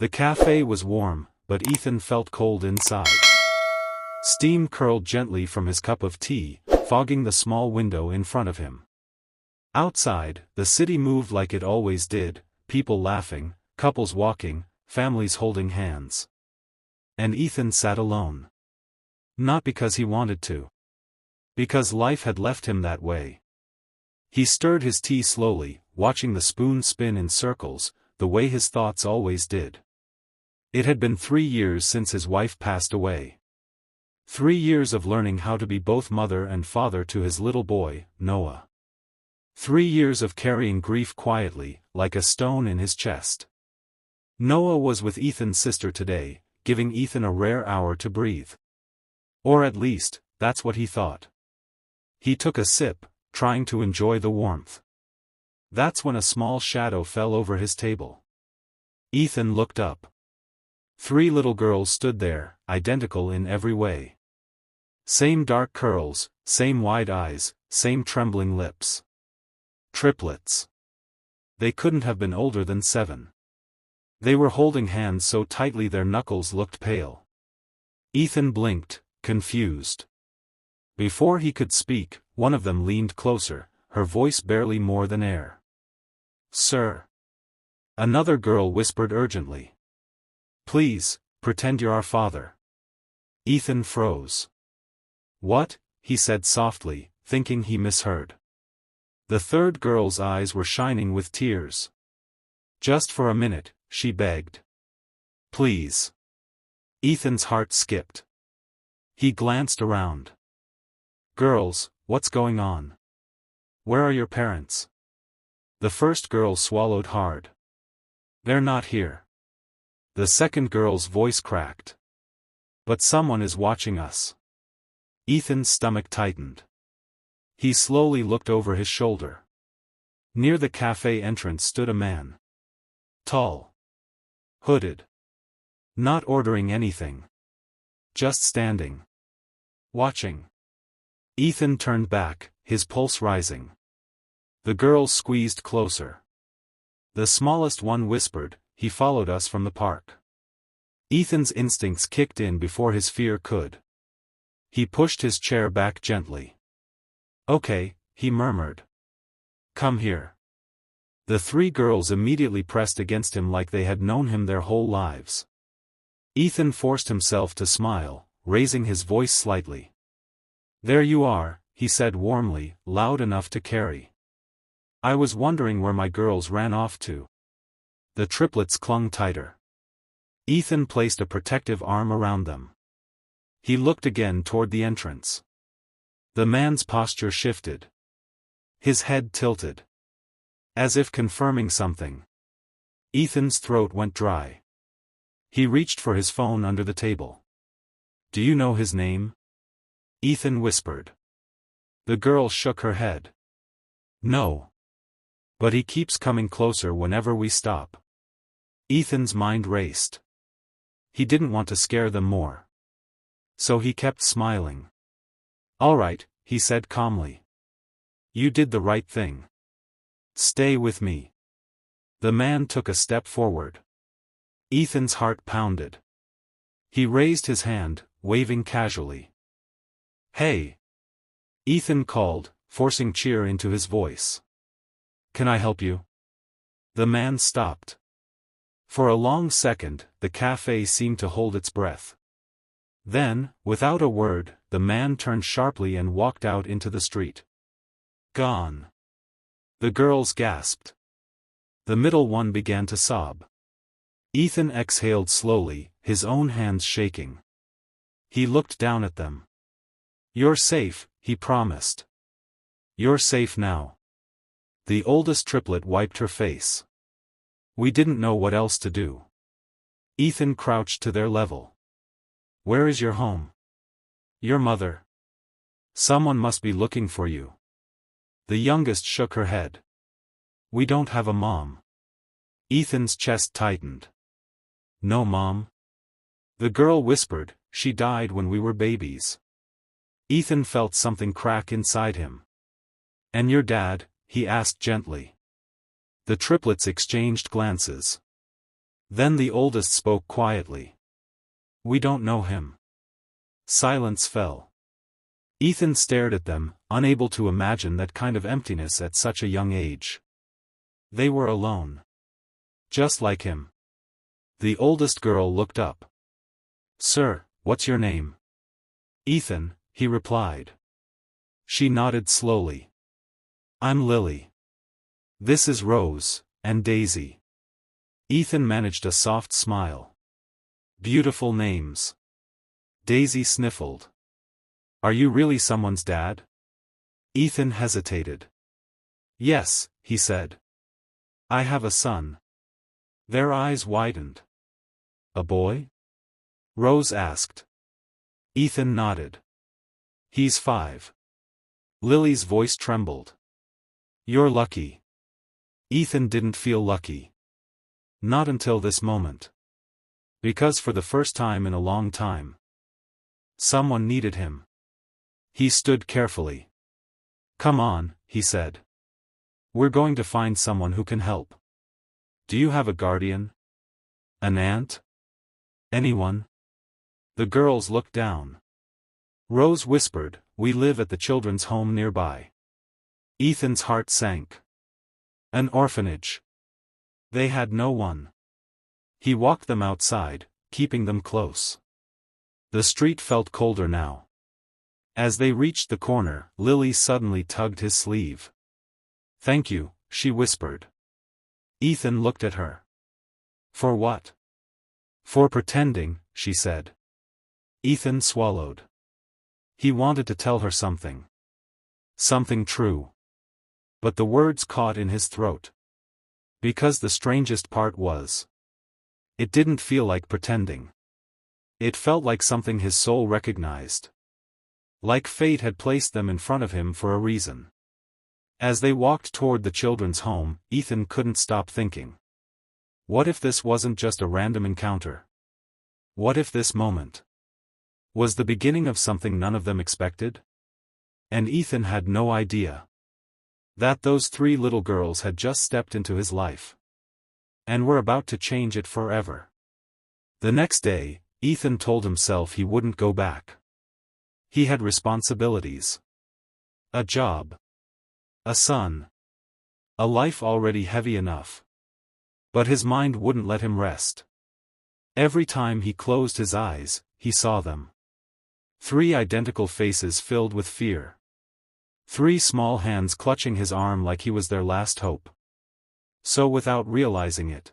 The cafe was warm, but Ethan felt cold inside. Steam curled gently from his cup of tea, fogging the small window in front of him. Outside, the city moved like it always did, people laughing, couples walking, families holding hands. And Ethan sat alone. Not because he wanted to. Because life had left him that way. He stirred his tea slowly, watching the spoon spin in circles, the way his thoughts always did. It had been 3 years since his wife passed away. 3 years of learning how to be both mother and father to his little boy, Noah. 3 years of carrying grief quietly, like a stone in his chest. Noah was with Ethan's sister today, giving Ethan a rare hour to breathe. Or at least, that's what he thought. He took a sip, trying to enjoy the warmth. That's when a small shadow fell over his table. Ethan looked up. 3 little girls stood there, identical in every way. Same dark curls, same wide eyes, same trembling lips. Triplets. They couldn't have been older than 7. They were holding hands so tightly their knuckles looked pale. Ethan blinked, confused. Before he could speak, one of them leaned closer, her voice barely more than air. "Sir." Another girl whispered urgently. "Please, pretend you're our father." Ethan froze. "What?" he said softly, thinking he misheard. The third girl's eyes were shining with tears. "Just for a minute," she begged. "Please." Ethan's heart skipped. He glanced around. "Girls, what's going on? Where are your parents?" The first girl swallowed hard. "They're not here." The second girl's voice cracked. "But someone is watching us." Ethan's stomach tightened. He slowly looked over his shoulder. Near the cafe entrance stood a man. Tall. Hooded. Not ordering anything. Just standing. Watching. Ethan turned back, his pulse rising. The girls squeezed closer. The smallest one whispered, "He followed us from the park." Ethan's instincts kicked in before his fear could. He pushed his chair back gently. "Okay," he murmured. "Come here." The 3 girls immediately pressed against him like they had known him their whole lives. Ethan forced himself to smile, raising his voice slightly. "There you are," he said warmly, loud enough to carry. "I was wondering where my girls ran off to." The triplets clung tighter. Ethan placed a protective arm around them. He looked again toward the entrance. The man's posture shifted. His head tilted. As if confirming something. Ethan's throat went dry. He reached for his phone under the table. "Do you know his name?" Ethan whispered. The girl shook her head. "No. But he keeps coming closer whenever we stop." Ethan's mind raced. He didn't want to scare them more. So he kept smiling. "All right," he said calmly. "You did the right thing. Stay with me." The man took a step forward. Ethan's heart pounded. He raised his hand, waving casually. "Hey!" Ethan called, forcing cheer into his voice. "Can I help you?" The man stopped. For a long second, the cafe seemed to hold its breath. Then, without a word, the man turned sharply and walked out into the street. "Gone." The girls gasped. The middle one began to sob. Ethan exhaled slowly, his own hands shaking. He looked down at them. "You're safe," he promised. "You're safe now." The oldest triplet wiped her face. "We didn't know what else to do." Ethan crouched to their level. "Where is your home?" "Your mother. Someone must be looking for you." The youngest shook her head. "We don't have a mom." Ethan's chest tightened. "No mom?" The girl whispered, "She died when we were babies." Ethan felt something crack inside him. "And your dad?" he asked gently. The triplets exchanged glances. Then the oldest spoke quietly. We don't know him. Silence fell. Ethan stared at them, unable to imagine that kind of emptiness at such a young age. They were alone. Just like him. The oldest girl looked up. Sir, what's your name? Ethan, he replied. She nodded slowly. I'm Lily. This is Rose, and Daisy. Ethan managed a soft smile. Beautiful names. Daisy sniffled. Are you really someone's dad? Ethan hesitated. Yes, he said. I have a son. Their eyes widened. A boy? Rose asked. Ethan nodded. He's 5. Lily's voice trembled. You're lucky. Ethan didn't feel lucky. Not until this moment. Because for the first time in a long time, someone needed him. He stood carefully. Come on, he said. We're going to find someone who can help. Do you have a guardian? An aunt? Anyone? The girls looked down. Rose whispered, we live at the children's home nearby. Ethan's heart sank. An orphanage. They had no one. He walked them outside, keeping them close. The street felt colder now. As they reached the corner, Lily suddenly tugged his sleeve. Thank you, she whispered. Ethan looked at her. For what? For pretending, she said. Ethan swallowed. He wanted to tell her something. Something true. But the words caught in his throat. Because the strangest part was, it didn't feel like pretending. It felt like something his soul recognized. Like fate had placed them in front of him for a reason. As they walked toward the children's home, Ethan couldn't stop thinking. What if this wasn't just a random encounter? What if this moment was the beginning of something none of them expected? And Ethan had no idea that those 3 little girls had just stepped into his life and were about to change it forever. The next day, Ethan told himself he wouldn't go back. He had responsibilities. A job. A son. A life already heavy enough. But his mind wouldn't let him rest. Every time he closed his eyes, he saw them. 3 identical faces filled with fear. 3 small hands clutching his arm like he was their last hope. So without realizing it,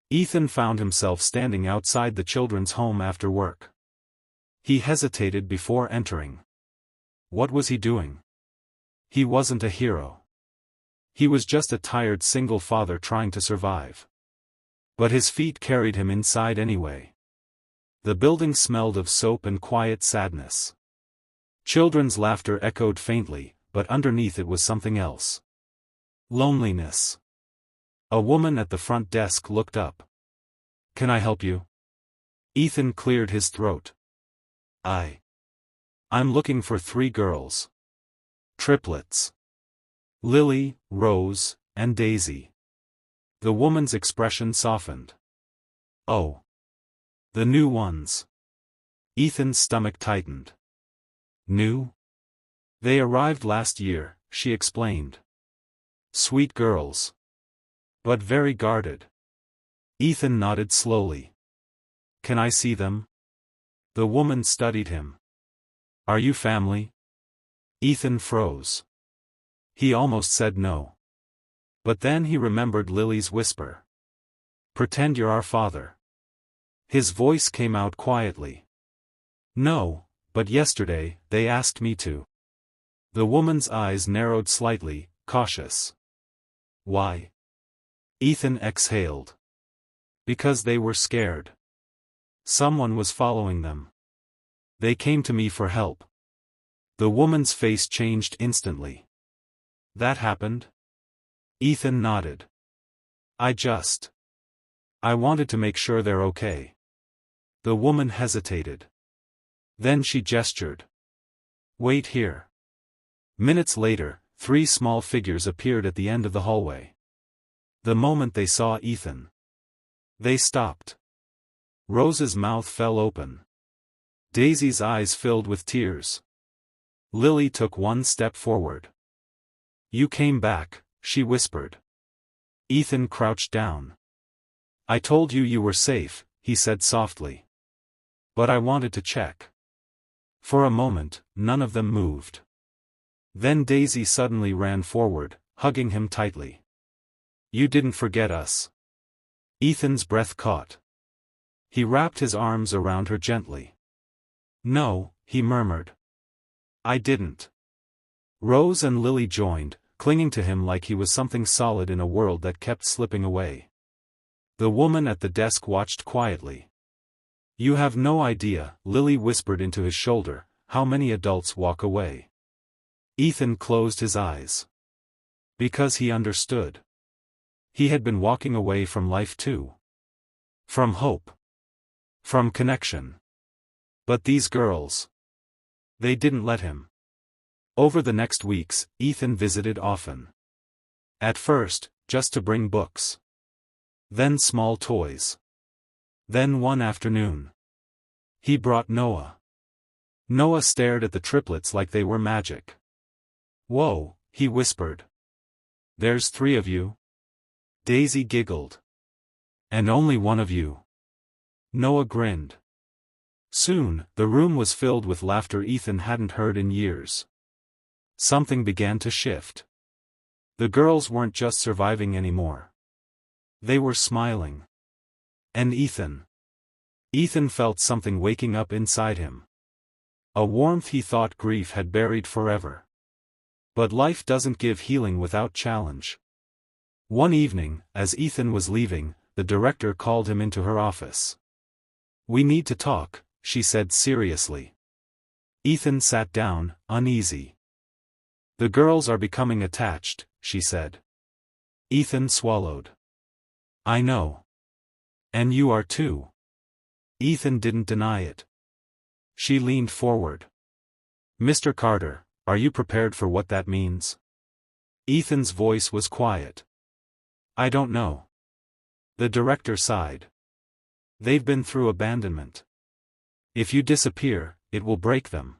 Ethan found himself standing outside the children's home after work. He hesitated before entering. What was he doing? He wasn't a hero. He was just a tired single father trying to survive. But his feet carried him inside anyway. The building smelled of soap and quiet sadness. Children's laughter echoed faintly, but underneath it was something else. Loneliness. A woman at the front desk looked up. Can I help you? Ethan cleared his throat. I'm looking for 3 girls. Triplets. Lily, Rose, and Daisy. The woman's expression softened. Oh. The new ones. Ethan's stomach tightened. New? They arrived last year, she explained. Sweet girls. But very guarded. Ethan nodded slowly. Can I see them? The woman studied him. Are you family? Ethan froze. He almost said no. But then he remembered Lily's whisper. Pretend you're our father. His voice came out quietly. No, but yesterday, they asked me to. The woman's eyes narrowed slightly, cautious. Why? Ethan exhaled. Because they were scared. Someone was following them. They came to me for help. The woman's face changed instantly. That happened? Ethan nodded. I wanted to make sure they're okay. The woman hesitated. Then she gestured. Wait here. Minutes later, 3 small figures appeared at the end of the hallway. The moment they saw Ethan, They stopped. Rose's mouth fell open. Daisy's eyes filled with tears. Lily took one step forward. "You came back," she whispered. Ethan crouched down. "I told you you were safe," he said softly. "But I wanted to check." For a moment, none of them moved. Then Daisy suddenly ran forward, hugging him tightly. "You didn't forget us." Ethan's breath caught. He wrapped his arms around her gently. "No," he murmured. "I didn't." Rose and Lily joined, clinging to him like he was something solid in a world that kept slipping away. The woman at the desk watched quietly. "You have no idea," Lily whispered into his shoulder, "how many adults walk away." Ethan closed his eyes. Because he understood. He had been walking away from life too. From hope. From connection. But these girls. They didn't let him. Over the next weeks, Ethan visited often. At first, just to bring books. Then small toys. Then one afternoon. He brought Noah. Noah stared at the triplets like they were magic. "Whoa," he whispered. "There's 3 of you?" Daisy giggled. "And only one of you." Noah grinned. Soon, the room was filled with laughter Ethan hadn't heard in years. Something began to shift. The girls weren't just surviving anymore. They were smiling. And Ethan felt something waking up inside him. A warmth he thought grief had buried forever. But life doesn't give healing without challenge. One evening, as Ethan was leaving, the director called him into her office. "We need to talk," she said seriously. Ethan sat down, uneasy. "The girls are becoming attached," she said. Ethan swallowed. "I know. And you are too." Ethan didn't deny it. She leaned forward. "Mr. Carter, are you prepared for what that means?" Ethan's voice was quiet. "I don't know." The director sighed. "They've been through abandonment. If you disappear, it will break them."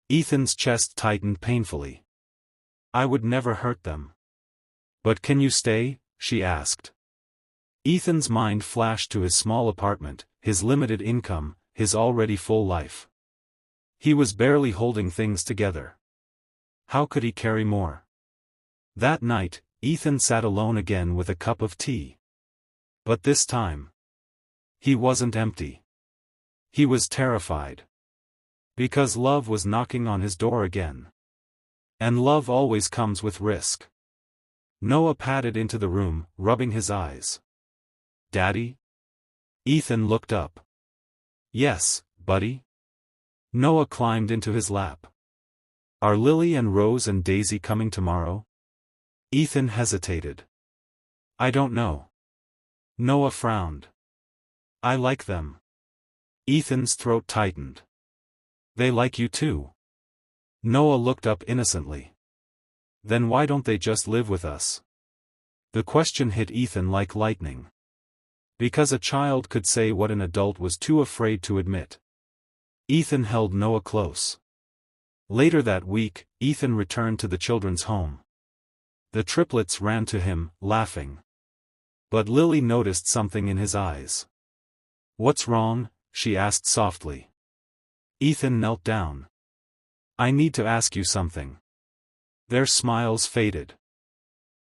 Ethan's chest tightened painfully. "I would never hurt them." "But can you stay?" she asked. Ethan's mind flashed to his small apartment, his limited income, his already full life. He was barely holding things together. How could he carry more? That night, Ethan sat alone again with a cup of tea. But this time, he wasn't empty. He was terrified. Because love was knocking on his door again. And love always comes with risk. Noah padded into the room, rubbing his eyes. "Daddy?" Ethan looked up. "Yes, buddy?" Noah climbed into his lap. "Are Lily and Rose and Daisy coming tomorrow?" Ethan hesitated. "I don't know." Noah frowned. "I like them." Ethan's throat tightened. "They like you too." Noah looked up innocently. "Then why don't they just live with us?" The question hit Ethan like lightning. Because a child could say what an adult was too afraid to admit. Ethan held Noah close. Later that week, Ethan returned to the children's home. The triplets ran to him, laughing. But Lily noticed something in his eyes. "What's wrong?" she asked softly. Ethan knelt down. "I need to ask you something." Their smiles faded.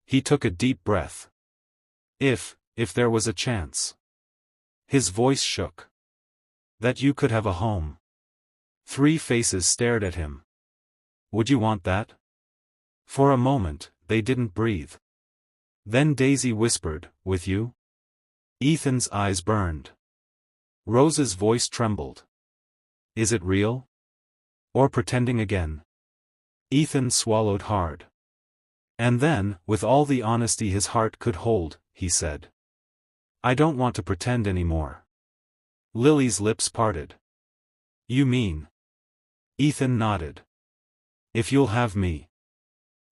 He took a deep breath. If there was a chance." His voice shook. "That you could have a home." 3 faces stared at him. "Would you want that?" For a moment, they didn't breathe. Then Daisy whispered, "With you?" Ethan's eyes burned. Rose's voice trembled. "Is it real? Or pretending again?" Ethan swallowed hard. And then, with all the honesty his heart could hold, he said, "I don't want to pretend anymore." Lily's lips parted. "You mean?" Ethan nodded. "If you'll have me."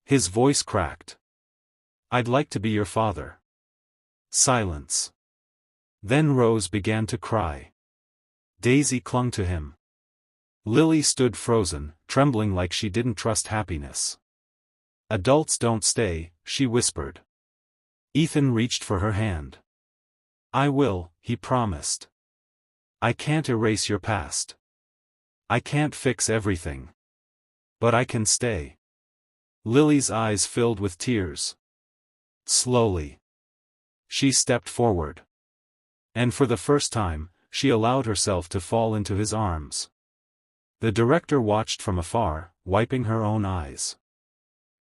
His voice cracked. "I'd like to be your father." Silence. Then Rose began to cry. Daisy clung to him. Lily stood frozen, trembling like she didn't trust happiness. Adults don't stay, she whispered. Ethan reached for her hand. I will, he promised. I can't erase your past. I can't fix everything. But I can stay. Lily's eyes filled with tears. Slowly, she stepped forward. And for the first time, she allowed herself to fall into his arms. The director watched from afar, wiping her own eyes.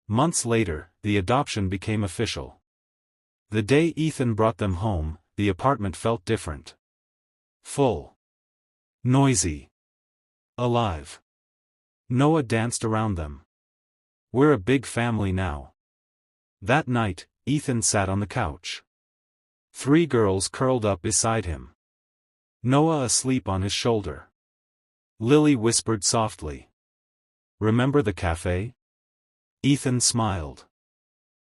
Months later, the adoption became official. The day Ethan brought them home, the apartment felt different. Full. Noisy. Alive. Noah danced around them. We're a big family now. That night, Ethan sat on the couch. 3 girls curled up beside him. Noah asleep on his shoulder. Lily whispered softly. Remember the cafe? Ethan smiled.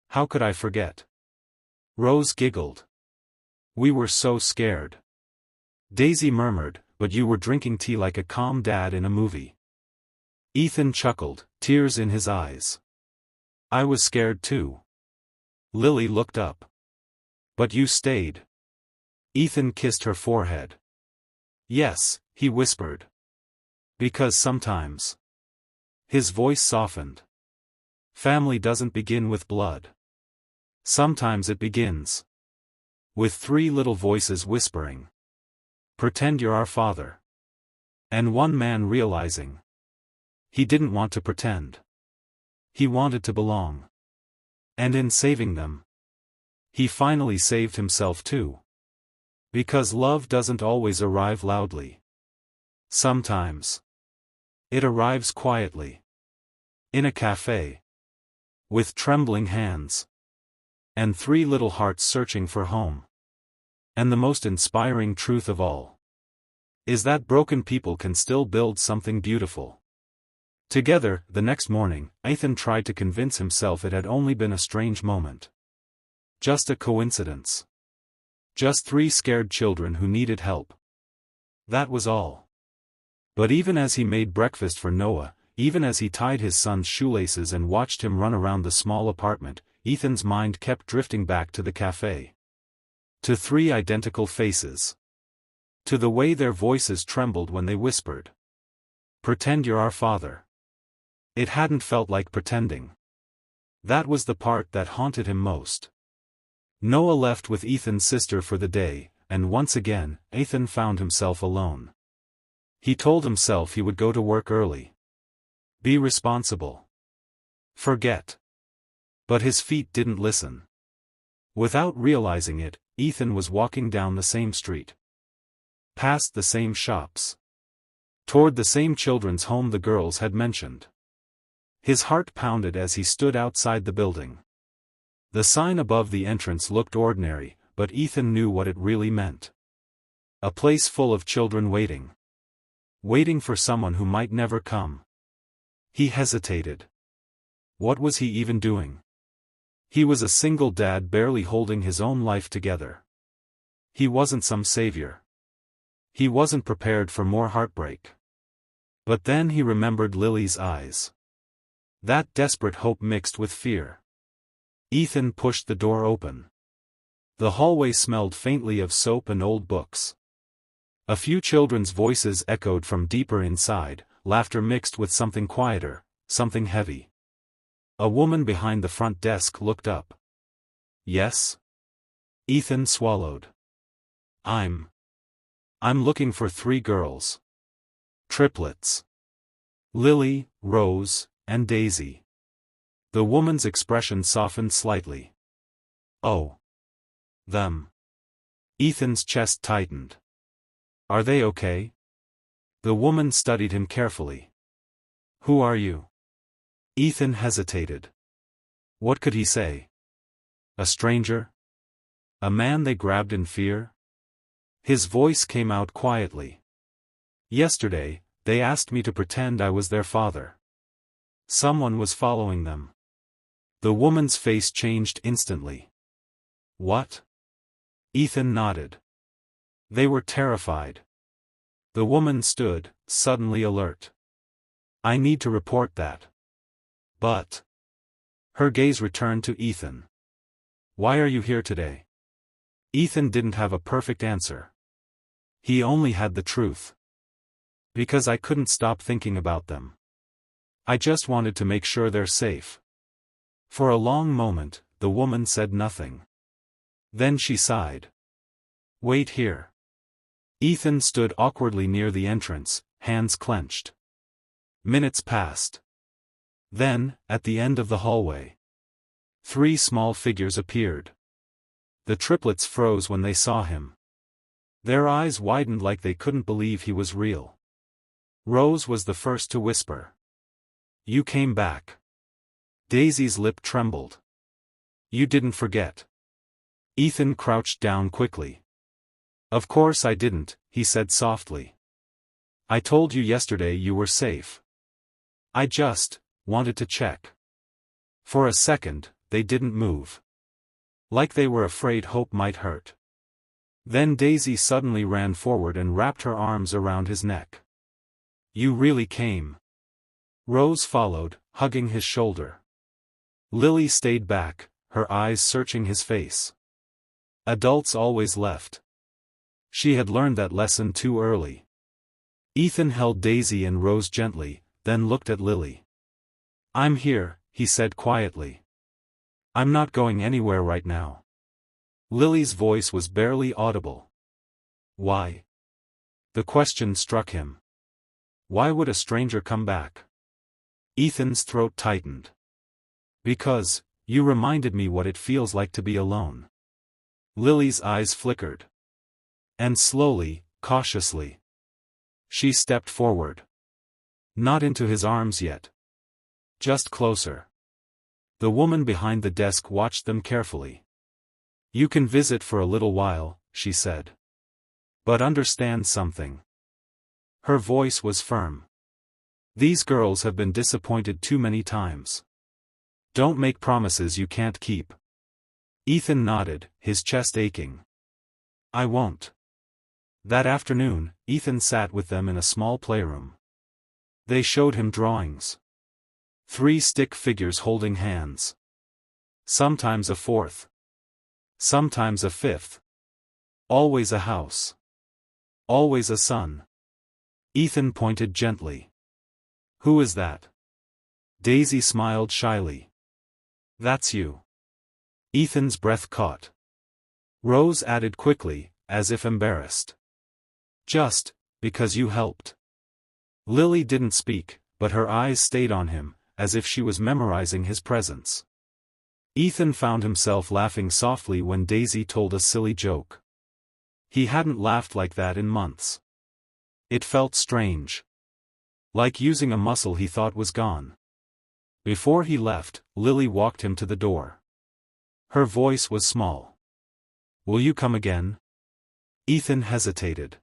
How could I forget? Rose giggled. We were so scared. Daisy murmured, but you were drinking tea like a calm dad in a movie. Ethan chuckled, tears in his eyes. I was scared too. Lily looked up. But you stayed. Ethan kissed her forehead. Yes, he whispered. Because sometimes. His voice softened. Family doesn't begin with blood. Sometimes it begins with 3 little voices whispering. Pretend you're our father. And one man realizing. He didn't want to pretend. He wanted to belong. And in saving them, he finally saved himself too. Because love doesn't always arrive loudly. Sometimes it arrives quietly. In a cafe. With trembling hands. And 3 little hearts searching for home. And the most inspiring truth of all is that broken people can still build something beautiful. Together, the next morning, Ethan tried to convince himself it had only been a strange moment. Just a coincidence. Just 3 scared children who needed help. That was all. But even as he made breakfast for Noah, even as he tied his son's shoelaces and watched him run around the small apartment, Ethan's mind kept drifting back to the cafe. To 3 identical faces. To the way their voices trembled when they whispered. Pretend you're our father. It hadn't felt like pretending. That was the part that haunted him most. Noah left with Ethan's sister for the day, and once again, Ethan found himself alone. He told himself he would go to work early. Be responsible. Forget. But his feet didn't listen. Without realizing it, Ethan was walking down the same street. Past the same shops. Toward the same children's home the girls had mentioned. His heart pounded as he stood outside the building. The sign above the entrance looked ordinary, but Ethan knew what it really meant. A place full of children waiting. Waiting for someone who might never come. He hesitated. What was he even doing? He was a single dad barely holding his own life together. He wasn't some savior. He wasn't prepared for more heartbreak. But then he remembered Lily's eyes. That desperate hope mixed with fear. Ethan pushed the door open. The hallway smelled faintly of soap and old books. A few children's voices echoed from deeper inside, laughter mixed with something quieter, something heavy. A woman behind the front desk looked up. Yes? Ethan swallowed. I'm looking for 3 girls. Triplets. Lily, Rose, and Daisy. The woman's expression softened slightly. Oh. Them. Ethan's chest tightened. Are they okay? The woman studied him carefully. Who are you? Ethan hesitated. What could he say? A stranger? A man they grabbed in fear? His voice came out quietly. Yesterday, they asked me to pretend I was their father. Someone was following them. The woman's face changed instantly. What? Ethan nodded. They were terrified. The woman stood, suddenly alert. I need to report that. But. Her gaze returned to Ethan. Why are you here today? Ethan didn't have a perfect answer. He only had the truth. Because I couldn't stop thinking about them. I just wanted to make sure they're safe. For a long moment, the woman said nothing. Then she sighed. Wait here. Ethan stood awkwardly near the entrance, hands clenched. Minutes passed. Then, at the end of the hallway, 3 small figures appeared. The triplets froze when they saw him. Their eyes widened like they couldn't believe he was real. Rose was the first to whisper. You came back. Daisy's lip trembled. You didn't forget. Ethan crouched down quickly. Of course I didn't, he said softly. I told you yesterday you were safe. I just wanted to check. For a second, they didn't move. Like they were afraid hope might hurt. Then Daisy suddenly ran forward and wrapped her arms around his neck. You really came. Rose followed, hugging his shoulder. Lily stayed back, her eyes searching his face. Adults always left. She had learned that lesson too early. Ethan held Daisy and Rose gently, then looked at Lily. I'm here, he said quietly. I'm not going anywhere right now. Lily's voice was barely audible. Why? The question struck him. Why would a stranger come back? Ethan's throat tightened. Because, you reminded me what it feels like to be alone. Lily's eyes flickered. And slowly, cautiously, she stepped forward. Not into his arms yet. Just closer. The woman behind the desk watched them carefully. You can visit for a little while, she said. But understand something. Her voice was firm. These girls have been disappointed too many times. Don't make promises you can't keep. Ethan nodded, his chest aching. I won't. That afternoon, Ethan sat with them in a small playroom. They showed him drawings. 3 stick figures holding hands. Sometimes a 4th. Sometimes a 5th. Always a house. Always a sun. Ethan pointed gently. Who is that? Daisy smiled shyly. That's you. Ethan's breath caught. Rose added quickly, as if embarrassed. Just, because you helped. Lily didn't speak, but her eyes stayed on him, as if she was memorizing his presence. Ethan found himself laughing softly when Daisy told a silly joke. He hadn't laughed like that in months. It felt strange. Like using a muscle he thought was gone. Before he left, Lily walked him to the door. Her voice was small. Will you come again? Ethan hesitated.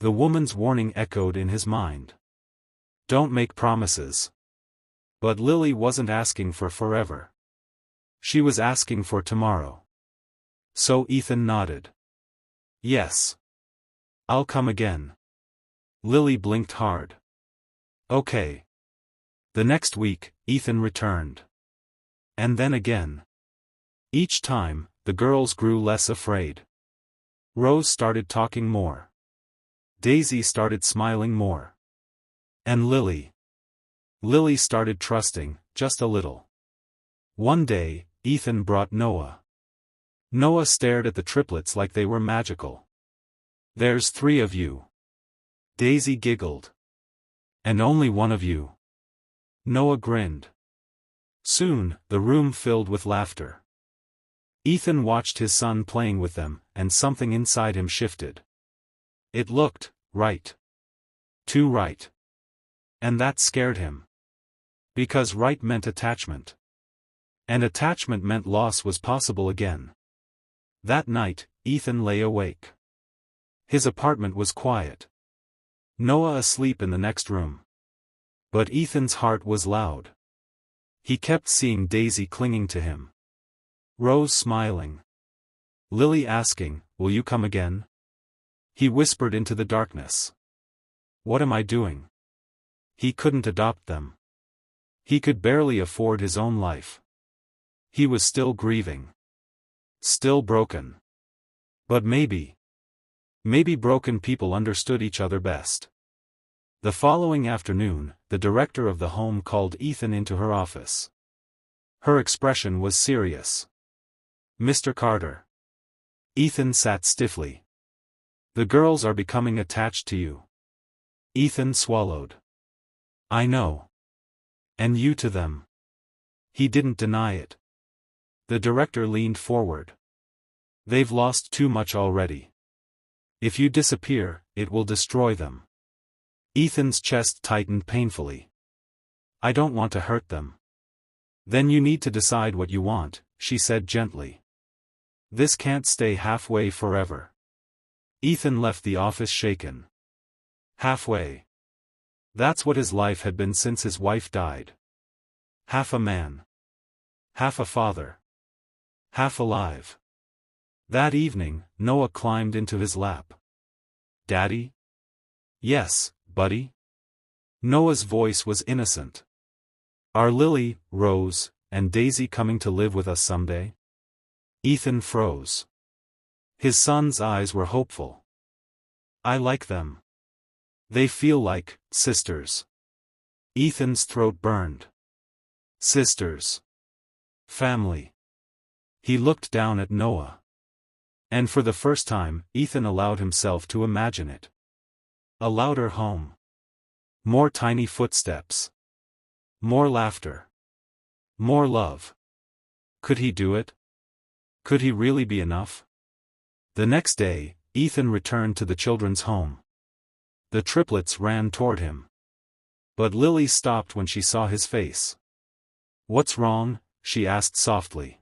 The woman's warning echoed in his mind. Don't make promises. But Lily wasn't asking for forever. She was asking for tomorrow. So Ethan nodded. Yes. I'll come again. Lily blinked hard. Okay. The next week, Ethan returned. And then again. Each time, the girls grew less afraid. Rose started talking more. Daisy started smiling more. And Lily. Lily started trusting, just a little. One day, Ethan brought Noah. Noah stared at the triplets like they were magical. There's 3 of you. Daisy giggled. And only one of you. Noah grinned. Soon, the room filled with laughter. Ethan watched his son playing with them, and something inside him shifted. It looked right. Too right. And that scared him. Because right meant attachment. And attachment meant loss was possible again. That night, Ethan lay awake. His apartment was quiet. Noah asleep in the next room. But Ethan's heart was loud. He kept seeing Daisy clinging to him. Rose smiling. Lily asking, will you come again? He whispered into the darkness. What am I doing? He couldn't adopt them. He could barely afford his own life. He was still grieving. Still broken. But maybe broken people understood each other best. The following afternoon, the director of the home called Ethan into her office. Her expression was serious. Mr. Carter. Ethan sat stiffly. The girls are becoming attached to you. Ethan swallowed. I know. And you to them. He didn't deny it. The director leaned forward. They've lost too much already. If you disappear, it will destroy them. Ethan's chest tightened painfully. I don't want to hurt them. Then you need to decide what you want, she said gently. This can't stay halfway forever. Ethan left the office shaken. Halfway. That's what his life had been since his wife died. Half a man. Half a father. Half alive. That evening, Noah climbed into his lap. Daddy? Yes, buddy? Noah's voice was innocent. Are Lily, Rose, and Daisy coming to live with us someday? Ethan froze. His son's eyes were hopeful. I like them. They feel like sisters. Ethan's throat burned. Sisters. Family. He looked down at Noah. And for the first time, Ethan allowed himself to imagine it. A louder home. More tiny footsteps. More laughter. More love. Could he do it? Could he really be enough? The next day, Ethan returned to the children's home. The triplets ran toward him. But Lily stopped when she saw his face. What's wrong? She asked softly.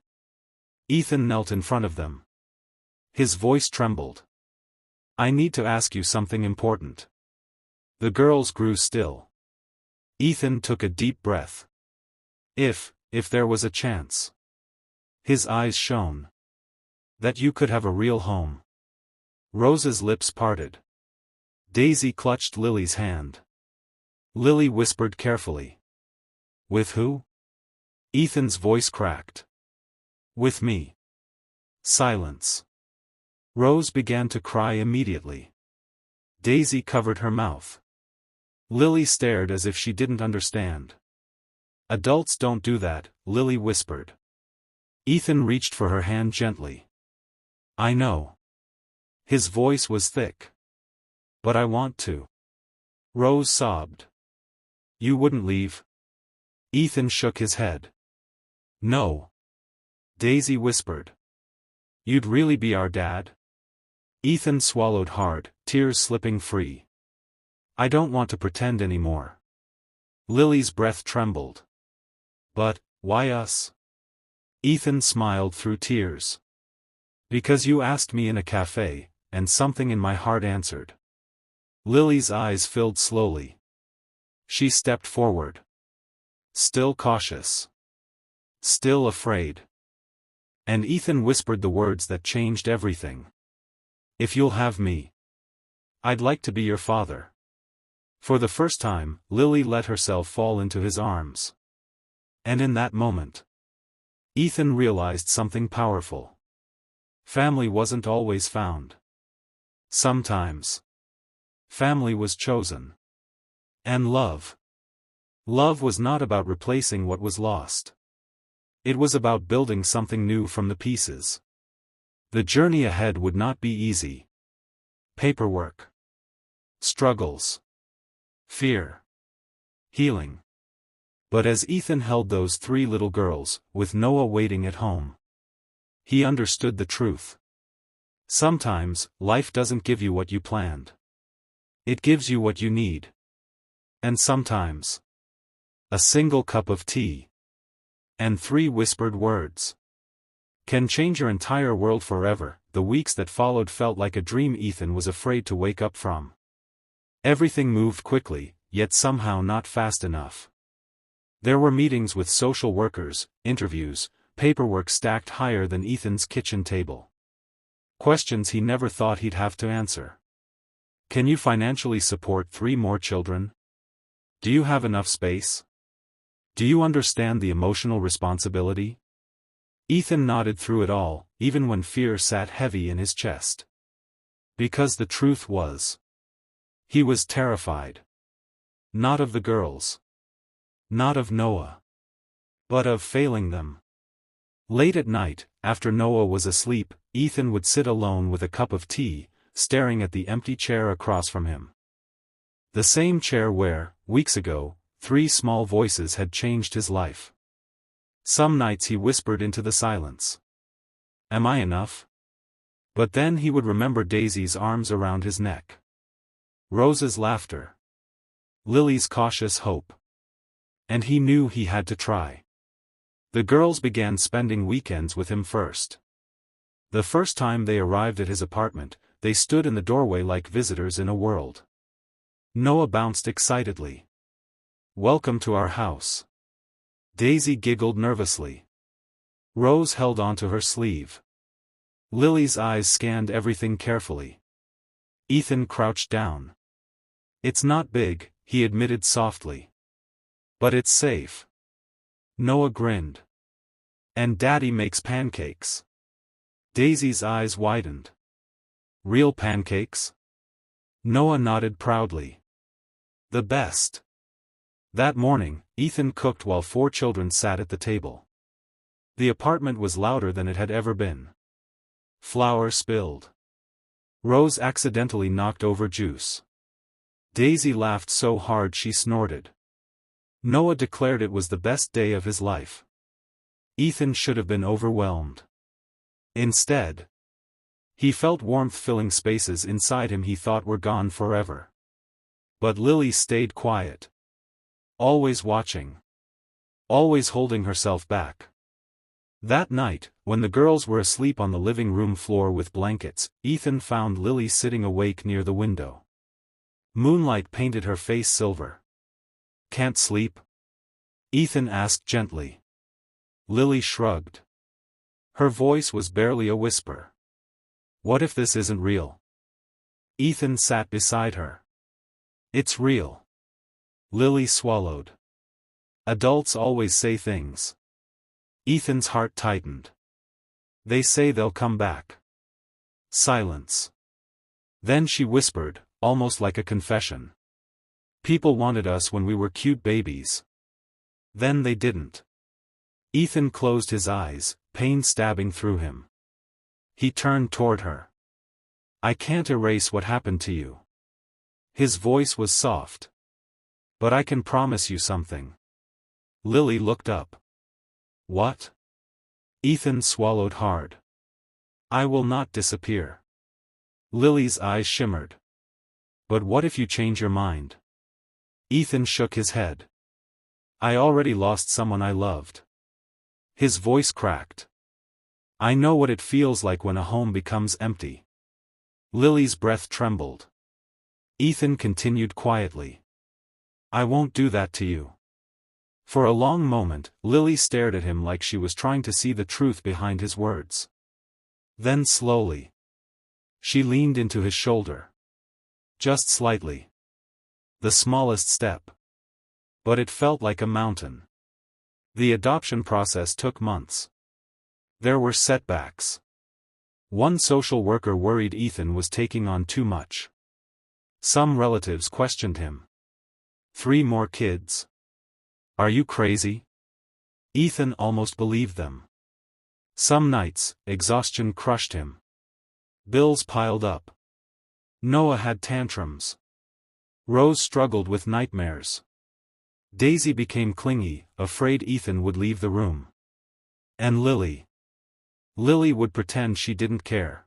Ethan knelt in front of them. His voice trembled. I need to ask you something important. The girls grew still. Ethan took a deep breath. If there was a chance. His eyes shone. That you could have a real home. Rose's lips parted. Daisy clutched Lily's hand. Lily whispered carefully. With who? Ethan's voice cracked. With me. Silence. Rose began to cry immediately. Daisy covered her mouth. Lily stared as if she didn't understand. Adults don't do that, Lily whispered. Ethan reached for her hand gently. I know. His voice was thick. But I want to. Rose sobbed. You wouldn't leave? Ethan shook his head. No. Daisy whispered. You'd really be our dad? Ethan swallowed hard, tears slipping free. I don't want to pretend anymore. Lily's breath trembled. But, why us? Ethan smiled through tears. Because you asked me in a cafe, and something in my heart answered. Lily's eyes filled slowly. She stepped forward. Still cautious. Still afraid. And Ethan whispered the words that changed everything. If you'll have me. I'd like to be your father. For the first time, Lily let herself fall into his arms. And in that moment, Ethan realized something powerful. Family wasn't always found. Sometimes. Family was chosen. And love. Love was not about replacing what was lost. It was about building something new from the pieces. The journey ahead would not be easy. Paperwork. Struggles. Fear. Healing. But as Ethan held those 3 little girls, with Noah waiting at home, he understood the truth. Sometimes, life doesn't give you what you planned. It gives you what you need. And sometimes, a single cup of tea and 3 whispered words can change your entire world forever. The weeks that followed felt like a dream Ethan was afraid to wake up from. Everything moved quickly, yet somehow not fast enough. There were meetings with social workers, interviews, paperwork stacked higher than Ethan's kitchen table. Questions he never thought he'd have to answer. Can you financially support 3 more children? Do you have enough space? Do you understand the emotional responsibility? Ethan nodded through it all, even when fear sat heavy in his chest. Because the truth was, he was terrified. Not of the girls. Not of Noah. But of failing them. Late at night, after Noah was asleep, Ethan would sit alone with a cup of tea, staring at the empty chair across from him. The same chair where, weeks ago, 3 small voices had changed his life. Some nights he whispered into the silence. Am I enough? But then he would remember Daisy's arms around his neck. Rose's laughter. Lily's cautious hope. And he knew he had to try. The girls began spending weekends with him first. The first time they arrived at his apartment, they stood in the doorway like visitors in a world. Noah bounced excitedly. Welcome to our house. Daisy giggled nervously. Rose held onto her sleeve. Lily's eyes scanned everything carefully. Ethan crouched down. It's not big, he admitted softly. But it's safe. Noah grinned. And Daddy makes pancakes. Daisy's eyes widened. Real pancakes? Noah nodded proudly. The best. That morning, Ethan cooked while 4 children sat at the table. The apartment was louder than it had ever been. Flour spilled. Rose accidentally knocked over juice. Daisy laughed so hard she snorted. Noah declared it was the best day of his life. Ethan should have been overwhelmed. Instead, he felt warmth filling spaces inside him he thought were gone forever. But Lily stayed quiet. Always watching. Always holding herself back. That night, when the girls were asleep on the living room floor with blankets, Ethan found Lily sitting awake near the window. Moonlight painted her face silver. Can't sleep? Ethan asked gently. Lily shrugged. Her voice was barely a whisper. What if this isn't real? Ethan sat beside her. It's real. Lily swallowed. Adults always say things. Ethan's heart tightened. They say they'll come back. Silence. Then she whispered, almost like a confession. People wanted us when we were cute babies. Then they didn't. Ethan closed his eyes, pain stabbing through him. He turned toward her. I can't erase what happened to you. His voice was soft. But I can promise you something. Lily looked up. What? Ethan swallowed hard. I will not disappear. Lily's eyes shimmered. But what if you change your mind? Ethan shook his head. I already lost someone I loved. His voice cracked. I know what it feels like when a home becomes empty. Lily's breath trembled. Ethan continued quietly. I won't do that to you. For a long moment, Lily stared at him like she was trying to see the truth behind his words. Then slowly, she leaned into his shoulder. Just slightly. The smallest step. But it felt like a mountain. The adoption process took months. There were setbacks. One social worker worried Ethan was taking on too much. Some relatives questioned him. 3 more kids? Are you crazy? Ethan almost believed them. Some nights, exhaustion crushed him. Bills piled up. Noah had tantrums. Rose struggled with nightmares. Daisy became clingy, afraid Ethan would leave the room. And Lily. Lily would pretend she didn't care.